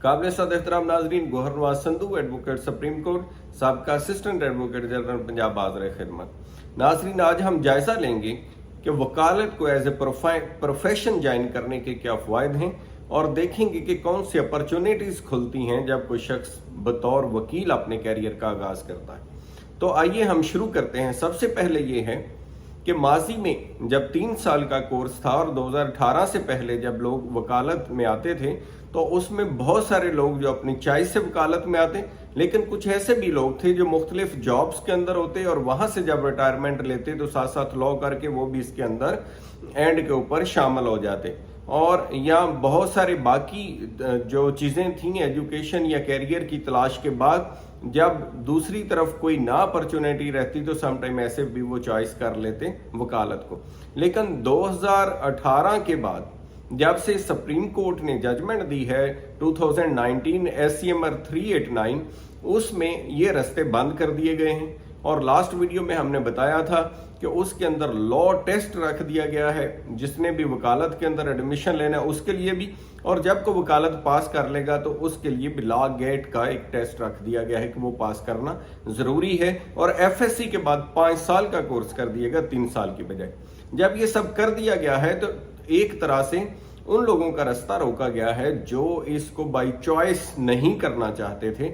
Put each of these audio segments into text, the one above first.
काबिल सद एहतराम नाजरीन, Gohar Nawaz Sandhu advocate supreme court, साबका असिस्टेंट एडवोकेट जनरल पंजाब हाज़िर खिदमत। नाजरीन, आज हम जायजा लेंगे कि वकालत को एज ए प्रोफेशन ज्वाइन करने के क्या फ़वाइद हैं और देखेंगे कि कौन सी अपॉर्चुनिटीज़ खुलती हैं जब कोई शख्स बतौर वकील अपने कैरियर का आगाज़ करता है। तो आइए हम शुरू करते हैं। सबसे पहले ये है कि माजी में जब 3 साल का कोर्स था और 2018 से पहले जब लोग वकालत में आते थे तो उसमें बहुत सारे लोग जो अपनी चॉइस से वकालत में आते, लेकिन कुछ ऐसे भी लोग थे जो मुख्तलिफ जॉब्स के अंदर होते और वहाँ से जब रिटायरमेंट लेते तो साथ साथ लॉ करके वो भी इसके अंदर एंड के ऊपर शामिल हो जाते। और यहाँ बहुत सारे बाकी जो चीज़ें थी एजुकेशन या कैरियर की तलाश के बाद जब दूसरी तरफ कोई ना अपॉर्चुनिटी रहती तो समटाइम ऐसे भी वो चॉइस कर लेते वकालत को। लेकिन 2018 के बाद जब से सुप्रीम कोर्ट ने जजमेंट दी है 2019 SCMR 389, उसमें ये रास्ते बंद कर दिए गए हैं। और लास्ट वीडियो में हमने बताया था कि उसके अंदर लॉ टेस्ट रख दिया गया है, जिसने भी वकालत के अंदर एडमिशन लेना है उसके लिए भी, और जब को वकालत पास कर लेगा तो उसके लिए भी लॉ गेट का एक टेस्ट रख दिया गया है कि वो पास करना ज़रूरी है। और FSC के बाद 5 साल का कोर्स कर दिएगा 3 साल की बजाय। जब ये सब कर दिया गया है तो एक तरह से उन लोगों का रास्ता रोका गया है जो इसको बाई चॉइस नहीं करना चाहते थे।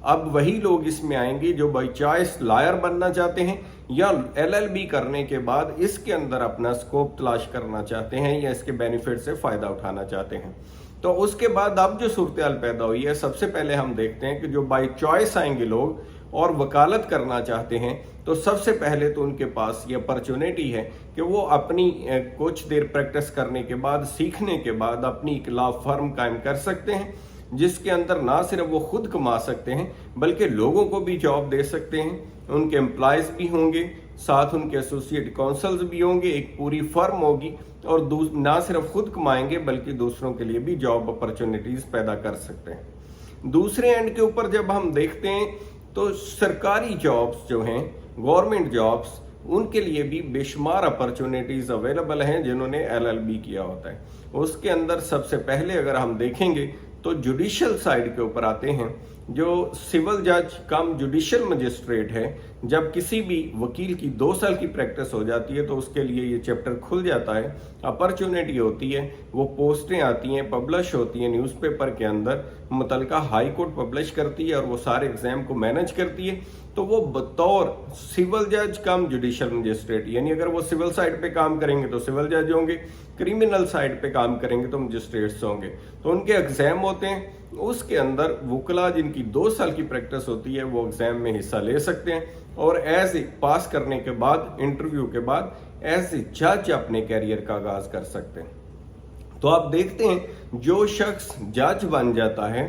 अब वही लोग इसमें आएंगे जो बाई चॉइस लॉयर बनना चाहते हैं या LLB करने के बाद इसके अंदर अपना स्कोप तलाश करना चाहते हैं या इसके बेनिफिट से फ़ायदा उठाना चाहते हैं। तो उसके बाद अब जो सूरत हाल पैदा हुई है, सबसे पहले हम देखते हैं कि जो बाई चॉइस आएंगे लोग और वकालत करना चाहते हैं तो सबसे पहले तो उनके पास ये अपॉर्चुनिटी है कि वो अपनी कुछ देर प्रैक्टिस करने के बाद, सीखने के बाद अपनी एक लॉ फर्म कायम कर सकते हैं, जिसके अंदर ना सिर्फ वो खुद कमा सकते हैं बल्कि लोगों को भी जॉब दे सकते हैं। उनके एम्प्लॉयज़ भी होंगे, साथ उनके एसोसिएट काउंसल्स भी होंगे, एक पूरी फर्म होगी और ना सिर्फ खुद कमाएंगे बल्कि दूसरों के लिए भी जॉब अपॉर्चुनिटीज़ पैदा कर सकते हैं। दूसरे एंड के ऊपर जब हम देखते हैं तो सरकारी जॉब्स जो हैं, गवर्नमेंट जॉब्स, उनके लिए भी बेशुमार अपॉर्चुनिटीज़ अवेलेबल हैं जिन्होंने LLB किया होता है। उसके अंदर सबसे पहले अगर हम देखेंगे तो जुडिशल साइड के ऊपर आते हैं। जो सिविल जज कम जुडिशल मजिस्ट्रेट है, जब किसी भी वकील की 2 साल की प्रैक्टिस हो जाती है तो उसके लिए ये चैप्टर खुल जाता है, अपॉर्चुनिटी होती है, वो पोस्टें आती हैं, पब्लिश होती हैं न्यूज़पेपर के अंदर, मुतलका हाई कोर्ट पब्लिश करती है और वो सारे एग्जाम को मैनेज करती है। तो वो बतौर सिविल जज कम जुडिशल मजिस्ट्रेट, यानी अगर वो सिविल साइड पे काम करेंगे तो सिविल जज होंगे, क्रिमिनल साइड पे काम करेंगे तो मजिस्ट्रेट्स होंगे। तो उनके एग्जाम होते हैं, उसके अंदर वकला जिनकी 2 साल की प्रैक्टिस होती है वो एग्जाम में हिस्सा ले सकते हैं और एज ए पास करने के बाद, इंटरव्यू के बाद एज ए जज अपने कैरियर का आगाज कर सकते हैं। तो आप देखते हैं जो शख्स जज बन जाता है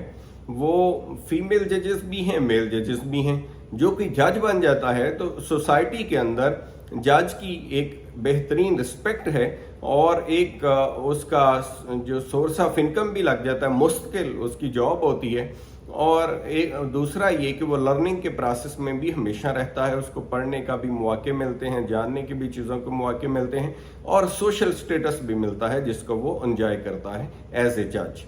वो फीमेल जजेस भी हैं, मेल जजेस भी हैं। जो कि जज बन जाता है तो सोसाइटी के अंदर जज की एक बेहतरीन रिस्पेक्ट है और एक उसका जो सोर्स ऑफ इनकम भी लग जाता है, मुस्तकिल उसकी जॉब होती है। और एक दूसरा ये कि वो लर्निंग के प्रोसेस में भी हमेशा रहता है, उसको पढ़ने का भी मौके मिलते हैं, जानने की भी चीज़ों के मौके मिलते हैं और सोशल स्टेटस भी मिलता है जिसको वो एंजॉय करता है एज ए जज।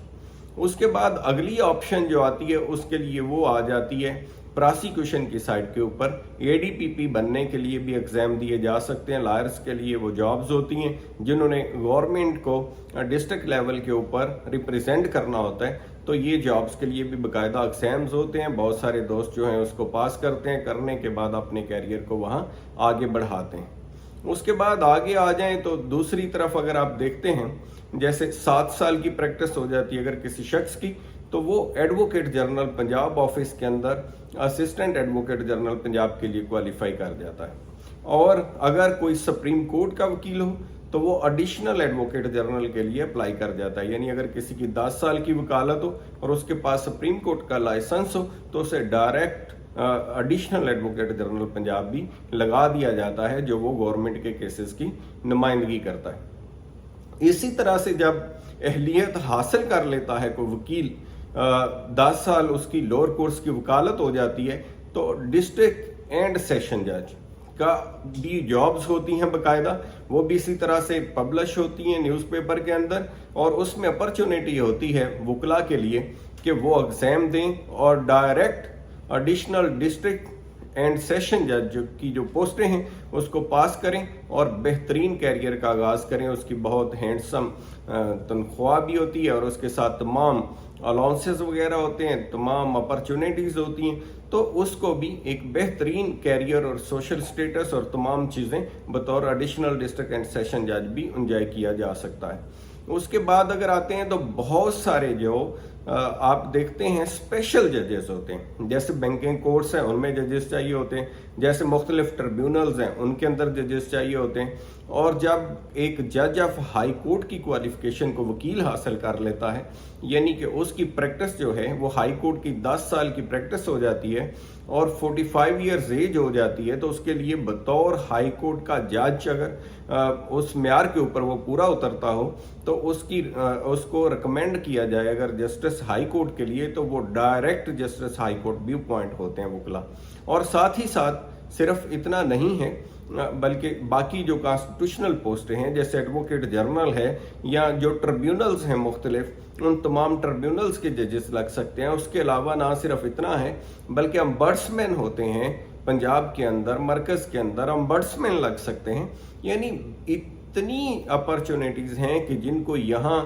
उसके बाद अगली ऑप्शन जो आती है उसके लिए वो आ जाती है प्रोसिक्यूशन की साइड के ऊपर। ADPP बनने के लिए भी एग्ज़ाम दिए जा सकते हैं। लॉयर्स के लिए वो जॉब्स होती हैं जिन्होंने गवर्नमेंट को डिस्ट्रिक्ट लेवल के ऊपर रिप्रेजेंट करना होता है, तो ये जॉब्स के लिए भी बाकायदा एग्जाम्स होते हैं। बहुत सारे दोस्त जो हैं उसको पास करते हैं, करने के बाद अपने कैरियर को वहाँ आगे बढ़ाते हैं। उसके बाद आगे आ जाएं तो दूसरी तरफ अगर आप देखते हैं, जैसे 7 साल की प्रैक्टिस हो जाती है अगर किसी शख्स की, तो वो एडवोकेट जनरल पंजाब ऑफिस के अंदर असिस्टेंट एडवोकेट जनरल पंजाब के लिए क्वालिफाई कर जाता है। और अगर कोई सुप्रीम कोर्ट का वकील हो तो वो एडिशनल एडवोकेट जनरल के लिए अप्लाई कर जाता है। यानी अगर किसी की 10 साल की वकालत हो और उसके पास सुप्रीम कोर्ट का लाइसेंस हो तो उसे direct additional advocate general Punjab भी लगा दिया जाता है, जो वो गवर्नमेंट के केसेस की नुमाइंदगी करता है। इसी तरह से जब अहलियत हासिल कर लेता है कोई वकील, 10 साल उसकी लोअर कोर्स की वकालत हो जाती है, तो डिस्ट्रिक्ट एंड सेशन जज का भी जॉब्स होती हैं बाकायदा, वो भी इसी तरह से पब्लिश होती हैं न्यूज़पेपर के अंदर। और उसमें अपॉर्चुनिटी होती है वकला के लिए कि वो एग्ज़ाम दें और direct additional district and session जज की जो पोस्टें हैं उसको पास करें और बेहतरीन कैरियर का आगाज़ करें। उसकी बहुत हैंडसम तनख्वाह भी होती है और उसके साथ तमाम अलाउंसेस वगैरह होते हैं, तमाम अपॉर्चुनिटीज़ होती हैं, तो उसको भी एक बेहतरीन कैरियर और सोशल स्टेटस और तमाम चीज़ें बतौर एडिशनल डिस्ट्रिक्ट एंड सेशन जज भी इंजॉय किया जा सकता है। उसके बाद अगर आते हैं तो बहुत सारे जो आप देखते हैं स्पेशल जजेस होते हैं, जैसे बैंकिंग कोर्ट्स हैं उनमें जजेस चाहिए होते हैं, जैसे मुख्तलिफ ट्रिब्यूनल्स हैं उनके अंदर जजेस चाहिए होते हैं। और जब एक जज ऑफ हाई कोर्ट की क्वालिफिकेशन को वकील हासिल कर लेता है, यानी कि उसकी प्रैक्टिस जो है वो हाई कोर्ट की 10 साल की प्रैक्टिस हो जाती है और 45 ईयर्स एज हो जाती है, तो उसके लिए बतौर हाई कोर्ट का जज अगर उस म्यार के ऊपर वो पूरा उतरता हो तो उसको रिकमेंड किया जाए अगर जस्टिस हाई कोर्ट के लिए, तो वो डायरेक्ट जस्टिस हाई कोर्ट भी अपॉइंट होते हैं वकला। और साथ ही साथ सिर्फ इतना नहीं है बल्कि बाकी जो कॉन्स्टिट्यूशनल पोस्टें हैं जैसे एडवोकेट जनरल है या जो ट्रिब्यूनल्स हैं मुख्तलिफ, उन तमाम ट्रिब्यूनल्स के जजेस लग सकते हैं। उसके अलावा ना सिर्फ इतना है बल्कि अम्बड्समैन होते हैं पंजाब के अंदर, मरकज़ के अंदर अम्बड्समैन लग सकते हैं। यानी इतनी अपॉर्चुनिटीज़ हैं कि जिनको यहाँ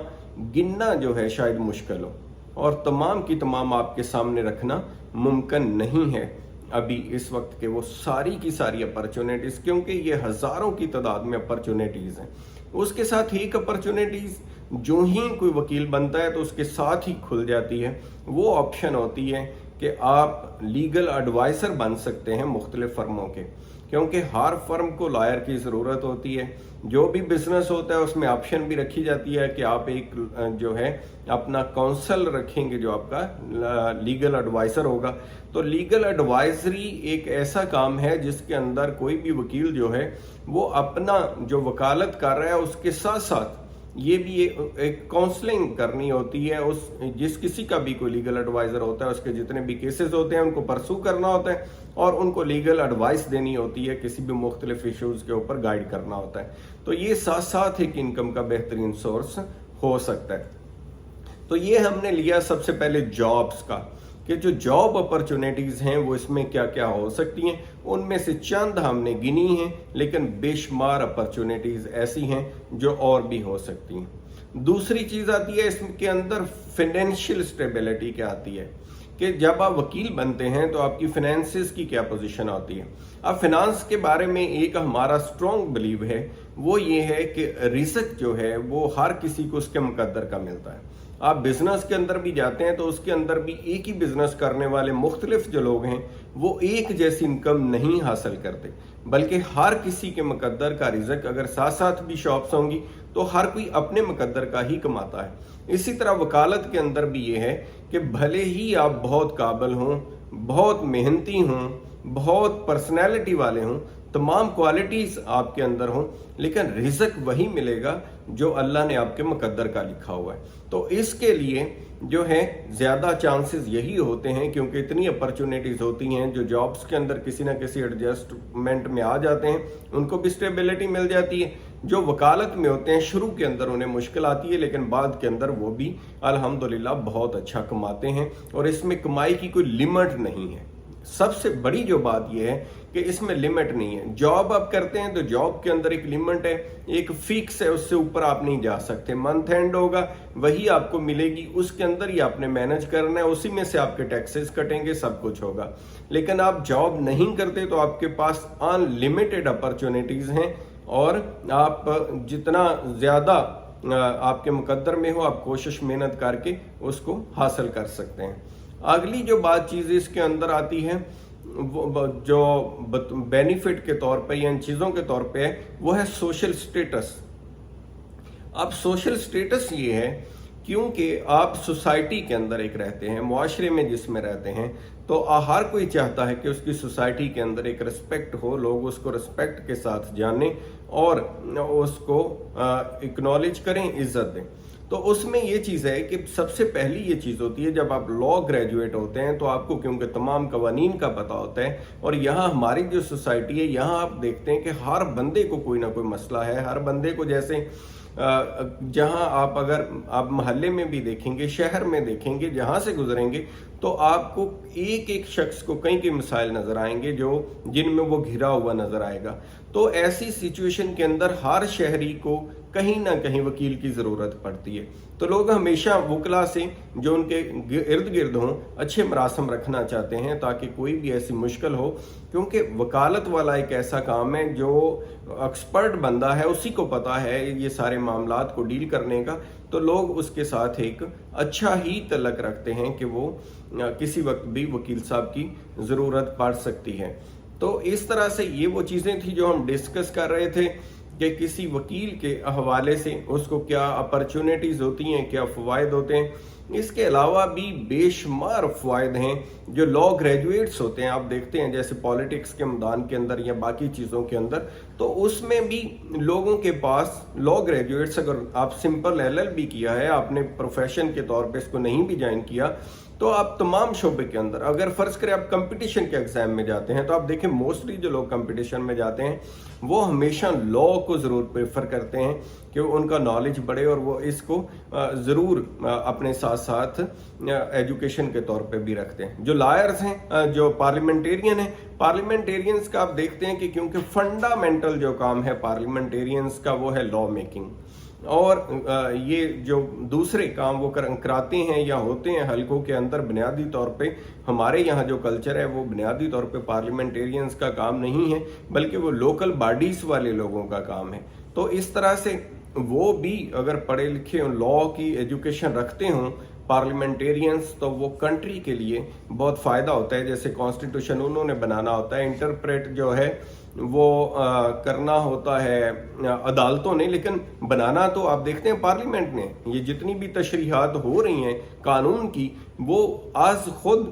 गिनना जो है शायद मुश्किल हो और तमाम की तमाम आपके सामने रखना मुमकिन नहीं है अभी इस वक्त के वो सारी की सारी अपॉर्चुनिटीज़, क्योंकि ये हज़ारों की तादाद में अपॉर्चुनिटीज़ हैं। उसके साथ ही एक अपॉर्चुनिटीज़ जो ही कोई वकील बनता है तो उसके साथ ही खुल जाती है, वो ऑप्शन होती है कि आप लीगल एडवाइज़र बन सकते हैं मुख्तलिफ फर्मों के, क्योंकि हर फर्म को लॉयर की ज़रूरत होती है। जो भी बिजनेस होता है उसमें ऑप्शन भी रखी जाती है कि आप एक जो है अपना काउंसल रखेंगे जो आपका लीगल एडवाइज़र होगा। तो लीगल एडवाइजरी एक ऐसा काम है जिसके अंदर कोई भी वकील जो है वो अपना जो वकालत कर रहा है उसके साथ साथ ये भी एक काउंसलिंग करनी होती है। उस जिस किसी का भी कोई लीगल एडवाइज़र होता है उसके जितने भी केसेस होते हैं उनको परसू करना होता है और उनको लीगल एडवाइस देनी होती है, किसी भी मुख्तलिफ इश्यूज़ के ऊपर गाइड करना होता है। तो ये साथ साथ एक इनकम का बेहतरीन सोर्स हो सकता है। तो ये हमने लिया सबसे पहले जॉब्स का कि जो जॉब अपॉर्चुनिटीज़ हैं वो इसमें क्या क्या हो सकती हैं, उनमें से चंद हमने गिनी हैं, लेकिन बेशुमार अपॉर्चुनिटीज़ ऐसी हैं जो और भी हो सकती हैं। दूसरी चीज़ आती है इसके अंदर फाइनेंशियल स्टेबिलिटी क्या आती है कि जब आप वकील बनते हैं तो आपकी फाइनेंसेस की क्या पोजीशन होती है। अब फाइनेंस के बारे में एक हमारा स्ट्रॉन्ग बिलीव है, वो ये है कि रिस्क जो है वो हर किसी को उसके मुकद्दर का मिलता है। आप बिजनेस के अंदर भी जाते हैं तो उसके अंदर भी एक ही बिजनेस करने वाले मुख्तलिफ जो लोग हैं वो एक जैसी इनकम नहीं हासिल करते, बल्कि हर किसी के मुकद्दर का रिज़्क, अगर साथ साथ भी शॉप्स होंगी तो हर कोई अपने मुकद्दर का ही कमाता है। इसी तरह वकालत के अंदर भी ये है कि भले ही आप बहुत काबिल हों, बहुत मेहनती हों, बहुत पर्सनैलिटी वाले हों, तमाम क्वालिटीज़ आपके अंदर हों, लेकिन रिज़्क वही मिलेगा जो अल्लाह ने आपके मुकद्दर का लिखा हुआ है। तो इसके लिए जो है ज़्यादा चांसेस यही होते हैं, क्योंकि इतनी अपॉर्चुनिटीज़ होती हैं जो जॉब्स के अंदर किसी ना किसी एडजस्टमेंट में आ जाते हैं, उनको भी स्टेबिलिटी मिल जाती है। जो वकालत में होते हैं शुरू के अंदर उन्हें मुश्किल आती है, लेकिन बाद के अंदर वो भी अल्हम्दुलिल्लाह बहुत अच्छा कमाते हैं और इसमें कमाई की कोई लिमिट नहीं है। सबसे बड़ी जो बात यह है कि इसमें लिमिट नहीं है। जॉब आप करते हैं तो जॉब के अंदर एक लिमिट है, एक फिक्स है, उससे ऊपर आप नहीं जा सकते। मंथ एंड होगा वही आपको मिलेगी, उसके अंदर ही आपने मैनेज करना है, उसी में से आपके टैक्सेस कटेंगे, सब कुछ होगा। लेकिन आप जॉब नहीं करते तो आपके पास अनलिमिटेड अपॉर्चुनिटीज़ हैं और आप जितना ज़्यादा आपके मुकद्दर में हो आप कोशिश मेहनत करके उसको हासिल कर सकते हैं। अगली जो बात चीज़ इसके अंदर आती है वो जो बेनिफिट के तौर पे या इन चीज़ों के तौर पे है वो है सोशल स्टेटस। अब सोशल स्टेटस ये है क्योंकि आप सोसाइटी के अंदर एक रहते हैं, मुआशरे में जिसमें रहते हैं, तो हर कोई चाहता है कि उसकी सोसाइटी के अंदर एक रिस्पेक्ट हो, लोग उसको रिस्पेक्ट के साथ जानें और उसको एक्नॉलेज करें, इज्जत दें। तो उसमें ये चीज़ है कि सबसे पहली ये चीज़ होती है जब आप लॉ ग्रेजुएट होते हैं तो आपको क्योंकि तमाम कवानीन का पता होता है, और यहाँ हमारी जो सोसाइटी है यहाँ आप देखते हैं कि हर बंदे को कोई ना कोई मसला है, हर बंदे को जैसे जहां आप अगर आप मोहल्ले में भी देखेंगे, शहर में देखेंगे, जहां से गुजरेंगे तो आपको एक एक शख्स को कई कई मसाइल नजर आएंगे जिनमें वो घिरा हुआ नजर आएगा। तो ऐसी सिचुएशन के अंदर हर शहरी को कहीं ना कहीं वकील की जरूरत पड़ती है। तो लोग हमेशा वकला से जो उनके इर्द गिर्द हों अच्छे मरासम रखना चाहते हैं ताकि कोई भी ऐसी मुश्किल हो, क्योंकि वकालत वाला एक ऐसा काम है जो एक्सपर्ट बंदा है उसी को पता है ये सारे मामलात को डील करने का। तो लोग उसके साथ एक अच्छा ही तल्लक रखते हैं कि वो किसी वक्त भी वकील साहब की ज़रूरत पड़ सकती है। तो इस तरह से ये वो चीज़ें थी जो हम डिस्कस कर रहे थे कि किसी वकील के हवाले से उसको क्या अपॉर्चुनिटीज़ होती हैं, क्या फ़वाइद होते हैं। इसके अलावा भी बेशुमार फ़वाइद हैं जो लॉ ग्रेजुएट्स होते हैं, आप देखते हैं जैसे पॉलिटिक्स के मैदान के अंदर या बाकी चीज़ों के अंदर, तो उसमें भी लोगों के पास लॉ ग्रेजुएट्स, अगर आप सिंपल LLB किया है, आपने प्रोफेशन के तौर पे इसको नहीं भी ज्वाइन किया, तो आप तमाम शोबे के अंदर अगर फर्ज करें आप कंपटीशन के एग्जाम में जाते हैं तो आप देखें मोस्टली जो लोग कंपटीशन में जाते हैं वो हमेशा लॉ को ज़रूर प्रेफर करते हैं कि उनका नॉलेज बढ़े और वो इसको ज़रूर अपने साथ साथ एजुकेशन के तौर पे भी रखते हैं। जो लॉयर्स हैं, जो पार्लियामेंटेरियन हैं, पार्लियामेंटेरियंस का आप देखते हैं कि क्योंकि फंडामेंटल जो काम है पार्लियामेंटेरियंस का वो है लॉ मेकिंग, और ये जो दूसरे काम वो कराते हैं या होते हैं हलकों के अंदर, बुनियादी तौर पे हमारे यहाँ जो कल्चर है वो बुनियादी तौर पे पार्लियामेंटेरियंस का काम नहीं है बल्कि वो लोकल बॉडीज वाले लोगों का काम है। तो इस तरह से वो भी अगर पढ़े लिखे लॉ की एजुकेशन रखते हों पार्लियामेंटेरियंस, तो वो कंट्री के लिए बहुत फ़ायदा होता है। जैसे कॉन्स्टिट्यूशन उन्होंने बनाना होता है, इंटरप्रेट जो है वो करना होता है अदालतों ने, लेकिन बनाना तो आप देखते हैं पार्लियामेंट ने। ये जितनी भी तशरीहात हो रही हैं कानून की वो आज खुद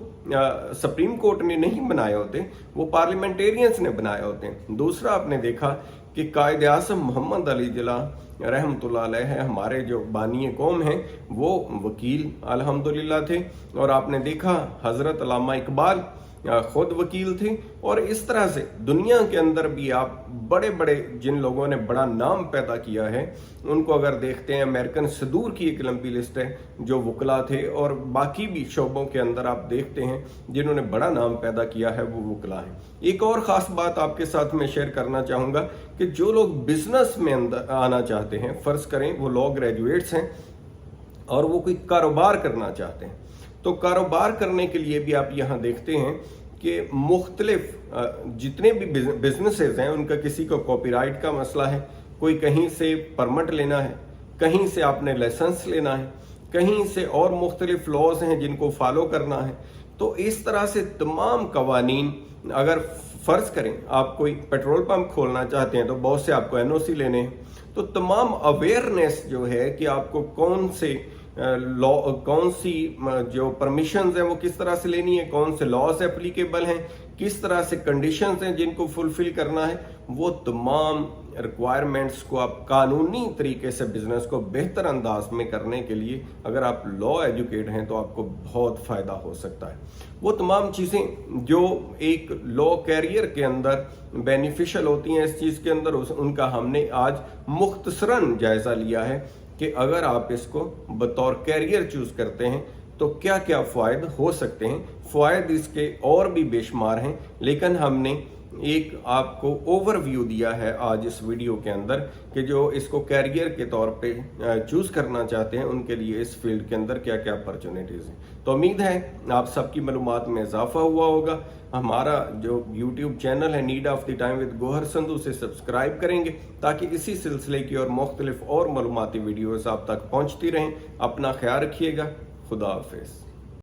सुप्रीम कोर्ट ने नहीं बनाए होते, वो पार्लियामेंटेरियंस ने बनाए होते हैं। दूसरा आपने देखा कि कायद आज़म मोहम्मद अली जिला रहमतुल्लाह अलैह है, हमारे जो बानी कौम हैं वो वकील अल्हम्दुलिल्लाह थे, और आपने देखा हज़रत अल्लामा इकबाल खुद वकील थे। और इस तरह से दुनिया के अंदर भी आप बड़े बड़े जिन लोगों ने बड़ा नाम पैदा किया है उनको अगर देखते हैं, अमेरिकन सदूर की एक लंबी लिस्ट है जो वकला थे, और बाकी भी शोबों के अंदर आप देखते हैं जिन्होंने बड़ा नाम पैदा किया है वो वकला है। एक और ख़ास बात आपके साथ मैं शेयर करना चाहूँगा कि जो लोग बिजनेस में अंदर आना चाहते हैं, फ़र्ज़ करें वो लॉ ग्रेजुएट्स हैं और वो कोई कारोबार करना चाहते हैं, तो कारोबार करने के लिए भी आप यहाँ देखते हैं कि मुख्तलिफ जितने भी बिजनेसेस हैं उनका किसी को कॉपीराइट का मसला है, कोई कहीं से परमिट लेना है, कहीं से आपने लाइसेंस लेना है, कहीं से और मुख्तलिफ लॉज हैं जिनको फॉलो करना है। तो इस तरह से तमाम कवानीन, अगर फ़र्ज़ करें आप कोई पेट्रोल पंप खोलना चाहते हैं तो बहुत से आपको NOC लेने हैं, तो तमाम अवेयरनेस जो है कि आपको कौन से लॉ, कौन सी जो परमिशंस हैं वो किस तरह से लेनी है, कौन से लॉज एप्लीकेबल हैं, किस तरह से कंडीशंस हैं जिनको फुलफिल करना है, वो तमाम रिक्वायरमेंट्स को आप कानूनी तरीके से बिजनेस को बेहतर अंदाज में करने के लिए अगर आप लॉ एजुकेट हैं तो आपको बहुत फ़ायदा हो सकता है। वो तमाम चीज़ें जो एक लॉ कैरियर के अंदर बेनिफिशियल होती हैं इस चीज़ के अंदर, उनका हमने आज मुख्तसरन जायज़ा लिया है कि अगर आप इसको बतौर कैरियर चूज करते हैं तो क्या क्या फ़ायदे हो सकते हैं। फ़ायदे इसके और भी बेशुमार हैं, लेकिन हमने एक आपको ओवरव्यू दिया है आज इस वीडियो के अंदर कि जो इसको कैरियर के तौर पे चूज़ करना चाहते हैं उनके लिए इस फील्ड के अंदर क्या क्या अपॉर्चुनिटीज़ हैं। तो उम्मीद है आप सबकी मालूमात में इजाफा हुआ होगा। हमारा जो YouTube चैनल है need of the time with Gohar Sandhu से सब्सक्राइब करेंगे ताकि इसी सिलसिले की और मुख्तलिफ और मालूमाती वीडियोज़ आप तक पहुँचती रहें। अपना ख्याल रखिएगा। खुदा हाफिज़।